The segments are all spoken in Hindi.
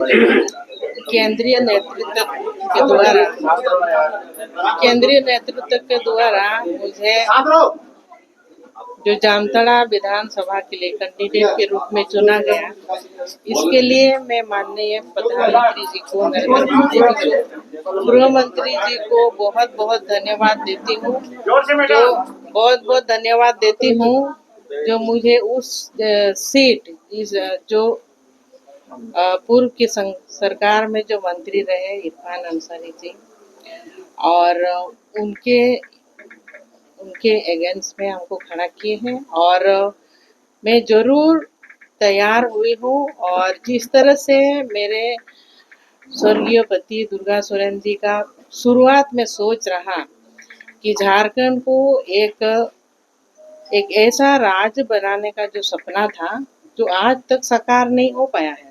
केंद्रीय नेतृत्व के द्वारा मुझे जो जामताड़ा विधानसभा के लिए कैंडिडेट के रूप में चुना गया, इसके लिए मैं माननीय प्रधानमंत्री जी को, नरेंद्र मोदी जी को, गृह मंत्री जी को बहुत बहुत धन्यवाद देती हूँ। जो मुझे उस सीट जो पूर्व की सरकार में जो मंत्री रहे इरफान अंसारी जी, और उनके अगेंस्ट में हमको खड़ा किए हैं, और मैं जरूर तैयार हुई हूँ। और जिस तरह से मेरे स्वर्गीय पति दुर्गा सोरेन जी का शुरुआत में सोच रहा कि झारखंड को एक ऐसा राज्य बनाने का जो सपना था, जो आज तक साकार नहीं हो पाया है,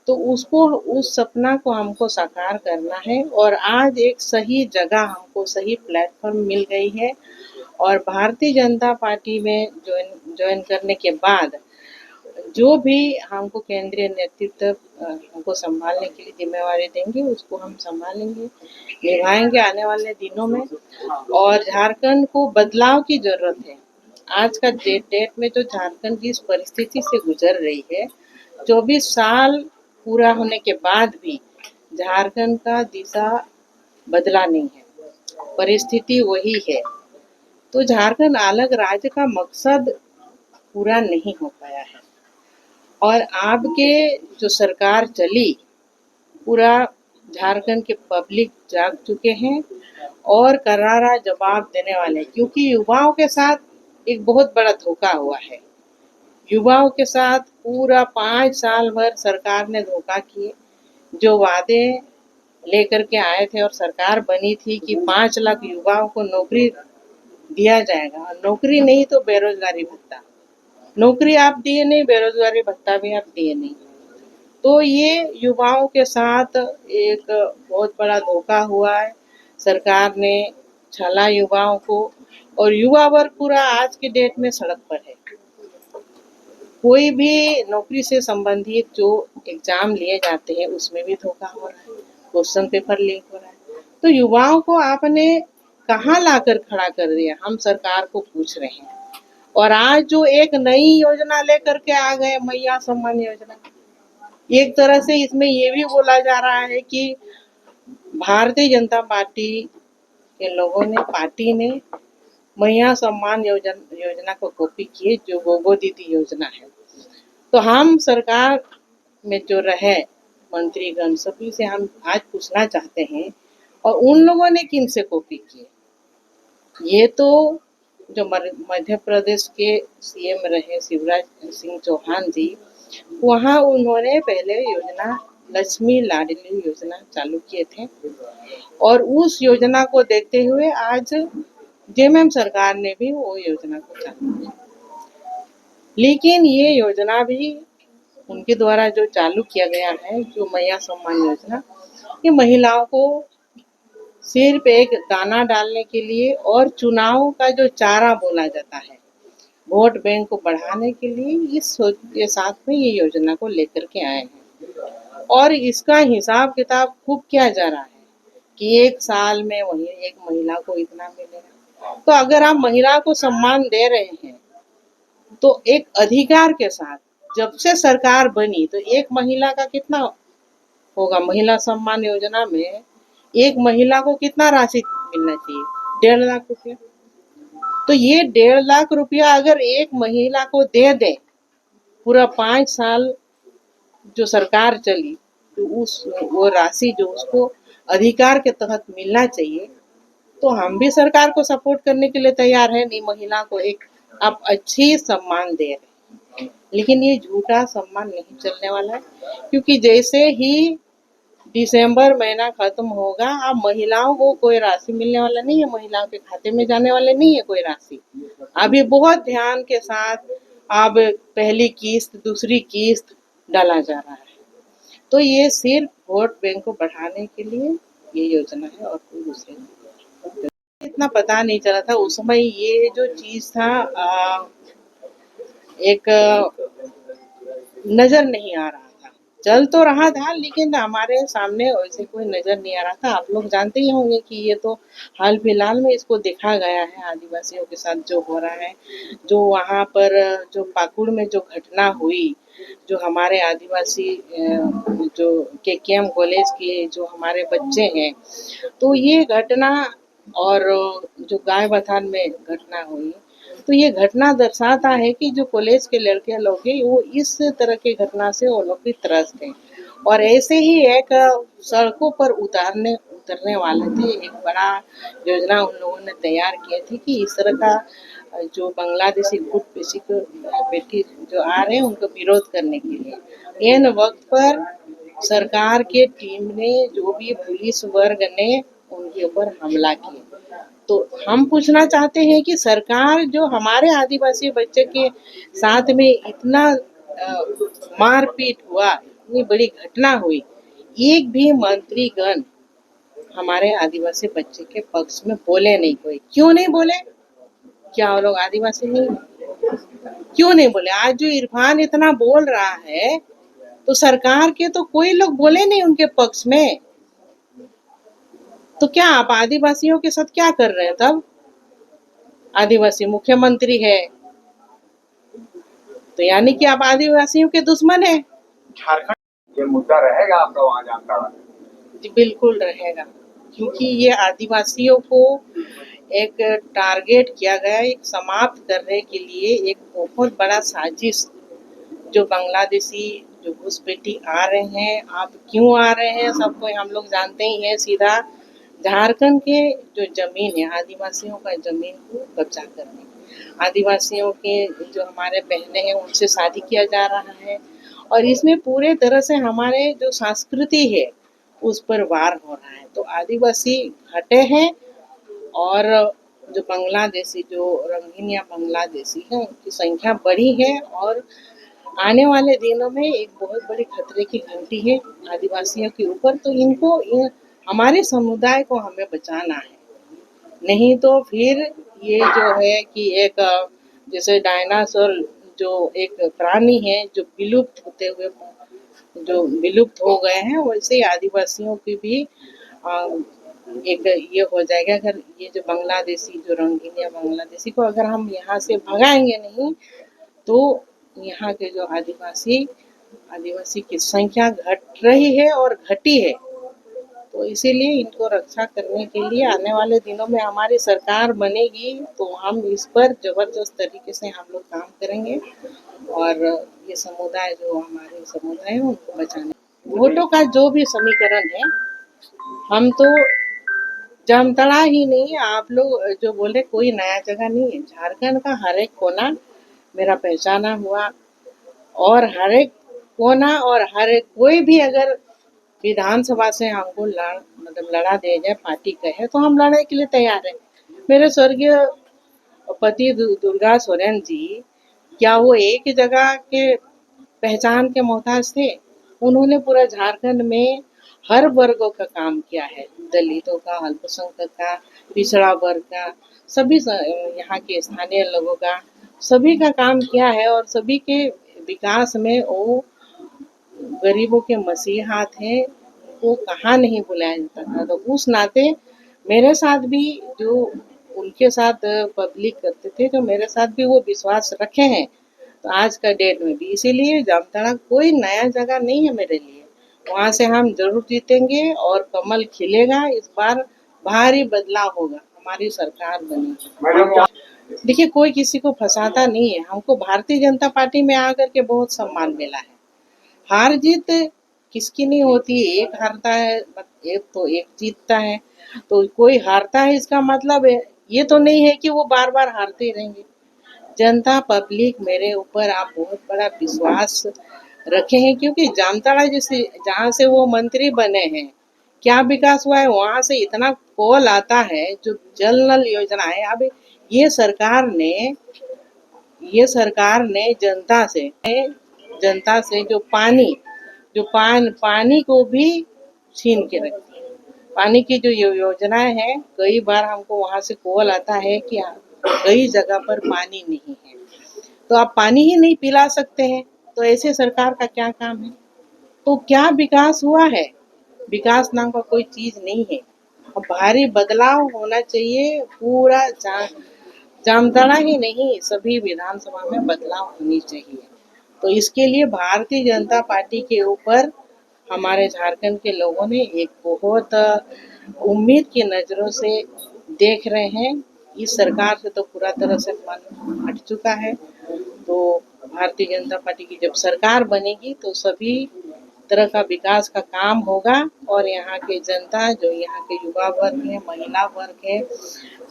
तो उस सपना को हमको साकार करना है। और आज एक सही जगह हमको सही प्लेटफॉर्म मिल गई है, और भारतीय जनता पार्टी में ज्वाइन करने के बाद जो भी हमको केंद्रीय नेतृत्व हमको संभालने के लिए जिम्मेवारी देंगे, उसको हम संभालेंगे, निभाएंगे आने वाले दिनों में। और झारखंड को बदलाव की जरूरत है। आज का डेट में जो झारखंड जिस परिस्थिति से गुजर रही है, 24 साल पूरा होने के बाद भी झारखंड का दिशा बदला नहीं है, परिस्थिति वही है। तो झारखंड अलग राज्य का मकसद पूरा नहीं हो पाया है, और आपके जो सरकार चली, पूरा झारखंड के पब्लिक जाग चुके हैं और करारा जवाब देने वाले, क्योंकि युवाओं के साथ एक बहुत बड़ा धोखा हुआ है। युवाओं के साथ पूरा 5 साल भर सरकार ने धोखा किए। जो वादे लेकर के आए थे और सरकार बनी थी कि 5 लाख युवाओं को नौकरी दिया जाएगा, और नौकरी नहीं तो बेरोजगारी भत्ता, नौकरी आप दिए नहीं, बेरोजगारी भत्ता भी आप दिए नहीं। तो ये युवाओं के साथ एक बहुत बड़ा धोखा हुआ है। सरकार ने छला युवाओं को, और युवा वर्ग पूरा आज के डेट में सड़क पर है। कोई भी नौकरी से संबंधित जो एग्जाम लिए जाते हैं, उसमें भी धोखा हो रहा है, क्वेश्चन पेपर लीक हो रहा है। तो युवाओं को आपने कहाँ लाकर खड़ा कर दिया, हम सरकार को पूछ रहे हैं। और आज जो एक नई योजना लेकर के आ गए, मैया सम्मान योजना, एक तरह से इसमें ये भी बोला जा रहा है कि भारतीय जनता पार्टी के लोगों ने, पार्टी ने मैया सम्मान योजना को कॉपी किए, जो गोगो दीदी योजना है। तो हम सरकार में जो रहे मंत्रीगण, सभी से हम आज पूछना चाहते हैं, और उन लोगों ने किन से कॉपी किए? ये तो जो मध्य प्रदेश के सीएम रहे शिवराज सिंह चौहान जी, वहाँ उन्होंने पहले योजना लक्ष्मी लाडली योजना चालू किए थे, और उस योजना को देखते हुए आज जेएमएम सरकार ने भी वो योजना को चालू किया। लेकिन ये योजना भी उनके द्वारा जो चालू किया गया है, जो मैया सम्मान योजना, ये महिलाओं को सिर्फ एक दाना डालने के लिए और चुनाव का जो चारा बोला जाता है, वोट बैंक को बढ़ाने के लिए इस सोच के साथ में ये योजना को लेकर के आए हैं। और इसका हिसाब किताब खूब किया जा रहा है कि एक साल में वही एक महिला को इतना मिलेगा। तो अगर आप महिला को सम्मान दे रहे हैं, तो एक अधिकार के साथ, जब से सरकार बनी तो एक महिला का कितना होगा? महिला सम्मान योजना में एक महिला को कितना राशि मिलना चाहिए? 1.5 लाख रुपया। तो ये 1.5 लाख रुपया अगर एक महिला को दे दे, पूरा 5 साल जो सरकार चली, तो वो राशि जो उसको अधिकार के तहत मिलना चाहिए, तो हम भी सरकार को सपोर्ट करने के लिए तैयार है। नहीं, महिला को एक आप अच्छी सम्मान दे रहे हैं, लेकिन ये झूठा सम्मान नहीं चलने वाला है, क्योंकि जैसे ही दिसंबर महीना खत्म होगा, अब महिलाओं को कोई राशि मिलने वाला नहीं है, महिलाओं के खाते में जाने वाले नहीं है कोई राशि। अभी बहुत ध्यान के साथ अब पहली किस्त, दूसरी किस्त डाला जा रहा है। तो ये सिर्फ वोट बैंक को बढ़ाने के लिए ये योजना है, और कोई दूसरी नहीं। इतना पता नहीं चला था उस समय, ये जो चीज था एक नजर नहीं आ रहा था। चल तो रहा था लेकिन हमारे सामने वैसे कोई नजर नहीं आ रहा था। आप लोग जानते ही होंगे कि ये तो हाल फिलहाल में इसको देखा गया है आदिवासियों के साथ जो हो रहा है। जो वहाँ पर जो पाकुड़ में जो घटना हुई, जो हमारे आदिवासी जो केकेएम कॉलेज के जो हमारे बच्चे हैं, तो ये घटना और जो गाय बथान में घटना हुई, तो ये घटना दर्शाता है कि जो कॉलेज के लड़के लोग हैं वो इस तरह की घटना से वो लोग भी त्रस्त हैं। और ऐसे ही एक सड़कों पर उतरने वाले थे। एक बड़ा योजना उन लोगों ने तैयार किए थे कि इस तरह का जो बांग्लादेशी गुट बेटी जो आ रहे हैं उनको विरोध करने के लिए इन वक्त पर सरकार के टीम ने जो भी पुलिस वर्ग ने उनके ऊपर हमला किया। तो हम पूछना चाहते हैं कि सरकार जो हमारे आदिवासी बच्चे के साथ में इतना मारपीट हुआ, इतनी बड़ी घटना हुई, एक भी मंत्रीगण हमारे आदिवासी बच्चे के पक्ष में बोले नहीं। कोई क्यों नहीं बोले? क्या वो लोग आदिवासी नहीं? क्यों नहीं बोले? आज जो इरफान इतना बोल रहा है तो सरकार के तो कोई लोग बोले नहीं उनके पक्ष में। तो क्या आप आदिवासियों के साथ क्या कर रहे हैं तब? आदिवासी मुख्यमंत्री है तो यानी कि आप आदिवासियों के दुश्मन है। झारखंड ये मुद्दा रहेगा आपका वहाँ जामताड़ा? जी बिल्कुल रहेगा, क्योंकि ये आदिवासियों को एक टारगेट किया गया, एक समाप्त करने के लिए एक बहुत बड़ा साजिश। जो बांग्लादेशी जो घुसपैठी आ रहे हैं, आप क्यों आ रहे हैं सबको हम लोग जानते ही हैं। सीधा झारखंड के जो जमीन है, आदिवासियों का जमीन को कब्जा करने, आदिवासियों के जो हमारे बहनें हैं उनसे शादी किया जा रहा है। और इसमें पूरे तरह से हमारे जो संस्कृति है उस पर वार हो रहा है। तो आदिवासी हटे हैं और जो बांग्लादेशी जो रोहिंग्या बांग्लादेशी है उनकी संख्या बढ़ी है। और आने वाले दिनों में एक बहुत बड़ी खतरे की घंटी है आदिवासियों के ऊपर। तो हमारे समुदाय को हमें बचाना है, नहीं तो फिर ये जो है कि एक जैसे डायनासोर जो एक प्राणी है जो विलुप्त होते हुए जो विलुप्त हो गए हैं, वैसे ही आदिवासियों की भी एक ये हो जाएगा। अगर ये जो बांग्लादेशी जो रोहिंग्या बांग्लादेशी को अगर हम यहाँ से भगाएंगे नहीं तो यहाँ के जो आदिवासी की संख्या घट रही है और घटी है। तो इसीलिए इनको रक्षा करने के लिए आने वाले दिनों में हमारी सरकार बनेगी तो हम इस पर जबरदस्त तरीके से हम लोग काम करेंगे और ये समुदाय जो हमारे समुदाय है उनको बचाने। वोटों का जो भी समीकरण है, हम तो जामताड़ा ही नहीं, आप लोग जो बोले कोई नया जगह नहीं है। झारखंड का हर एक कोना मेरा पहचाना हुआ और हर एक कोना और हर एक कोई भी अगर विधानसभा से हमको लड़ा दिया जाए पार्टी का है तो हम लड़ने के लिए तैयार है। मेरे स्वर्गीय पति दुर्गा सोरेन जी, क्या वो एक ही जगह के पहचान के मोहताज थे? उन्होंने पूरा झारखंड में हर वर्गों का काम किया है, दलितों का, अल्पसंख्यक का, पिछड़ा वर्ग का, सभी यहाँ के स्थानीय लोगों का, सभी का काम किया है। और सभी के विकास में वो गरीबों के मसीहा थे, वो कहाँ नहीं बुलाया जाता था। तो उस नाते मेरे साथ भी जो उनके साथ पब्लिक करते थे, तो मेरे साथ भी वो विश्वास रखे हैं। तो आज का डेट में भी इसीलिए जामताड़ा कोई नया जगह नहीं है मेरे लिए। वहाँ से हम जरूर जीतेंगे और कमल खिलेगा। इस बार भारी बदलाव होगा, हमारी सरकार बनेगी। देखिए कोई किसी को फंसाता नहीं है। हमको भारतीय जनता पार्टी में आकर के बहुत सम्मान मिला है। हार जीत किसकी नहीं होती है, एक हारता है एक तो एक जीतता है। तो कोई हारता है इसका मतलब है ये तो नहीं है कि वो बार बार हारते रहेंगे। जनता पब्लिक मेरे ऊपर आप बहुत बड़ा विश्वास रखे हैं, क्योंकि जामताड़ा जैसे जहाँ से वो मंत्री बने हैं क्या विकास हुआ है। वहां से इतना कॉल आता है, जो जल नल योजना है। अब ये सरकार ने जनता से जो पानी को भी छीन के रखती है। पानी की जो योजनाएं हैं, कई बार हमको वहां से कॉल आता है कि कई जगह पर पानी नहीं है, तो आप पानी ही नहीं पिला सकते हैं, तो ऐसे सरकार का क्या काम है? तो क्या विकास हुआ है? विकास नाम का कोई चीज नहीं है। अब भारी बदलाव होना चाहिए, पूरा जामताड़ा ही नहीं, सभी विधानसभा में बदलाव होनी चाहिए। तो इसके लिए भारतीय जनता पार्टी के ऊपर हमारे झारखंड के लोगों ने एक बहुत उम्मीद की नजरों से देख रहे हैं। इस सरकार से तो पूरा तरह से मन हट चुका है। तो भारतीय जनता पार्टी की जब सरकार बनेगी तो सभी तरह का विकास का काम होगा और यहाँ के जनता, जो यहाँ के युवा वर्ग है, महिला वर्ग है,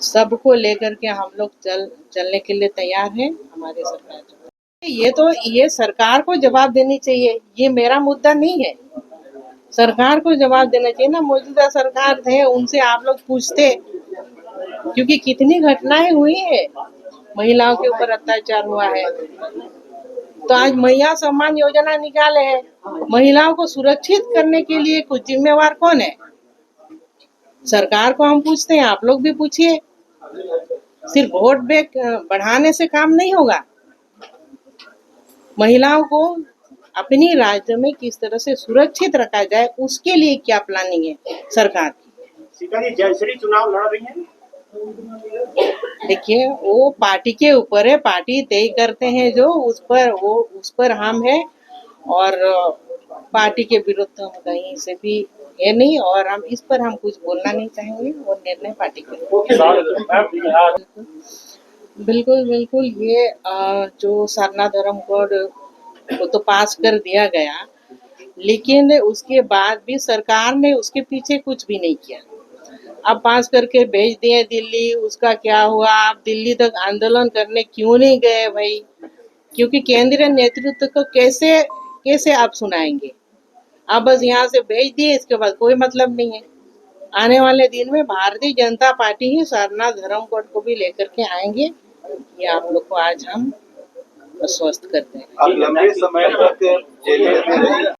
सबको लेकर के हम लोग चलने के लिए तैयार हैं। हमारी सरकार ये सरकार को जवाब देनी चाहिए, ये मेरा मुद्दा नहीं है। सरकार को जवाब देना चाहिए ना, मौजूदा सरकार थे उनसे आप लोग पूछते, क्योंकि कितनी घटनाएं हुई है, महिलाओं के ऊपर अत्याचार हुआ है। तो आज मैया सम्मान योजना निकाले हैं, महिलाओं को सुरक्षित करने के लिए कुछ जिम्मेवार कौन है? सरकार को हम पूछते हैं, आप लोग भी पूछिए। सिर्फ वोट बैंक बढ़ाने से काम नहीं होगा। महिलाओं को अपनी राज्य में किस तरह से सुरक्षित रखा जाए, उसके लिए क्या प्लानिंग है सरकार की? सीता जी जयश्री चुनाव लड़ रही हैं। देखिए, वो पार्टी के ऊपर है, पार्टी तय करते हैं जो उस पर हम है, और पार्टी के विरुद्ध हम कहीं से भी है नहीं, और हम इस पर हम कुछ बोलना नहीं चाहेंगे। वो निर्णय पार्टी का। बिल्कुल बिल्कुल, ये जो सरना धर्म कोड वो तो पास कर दिया गया, लेकिन उसके बाद भी सरकार ने उसके पीछे कुछ भी नहीं किया। अब पास करके भेज दिए दिल्ली, उसका क्या हुआ? आप दिल्ली तक आंदोलन करने क्यों नहीं गए भाई? क्योंकि केंद्रीय नेतृत्व को कैसे कैसे आप सुनाएंगे? आप बस यहाँ से भेज दिए, इसके बाद कोई मतलब नहीं है। आने वाले दिन में भारतीय जनता पार्टी ही सरना धर्म कोड को भी लेकर के आएंगे, ये आप लोग को आज हम आश्वस्त करते हैं। आप लंबे समय तक जेल में रहे।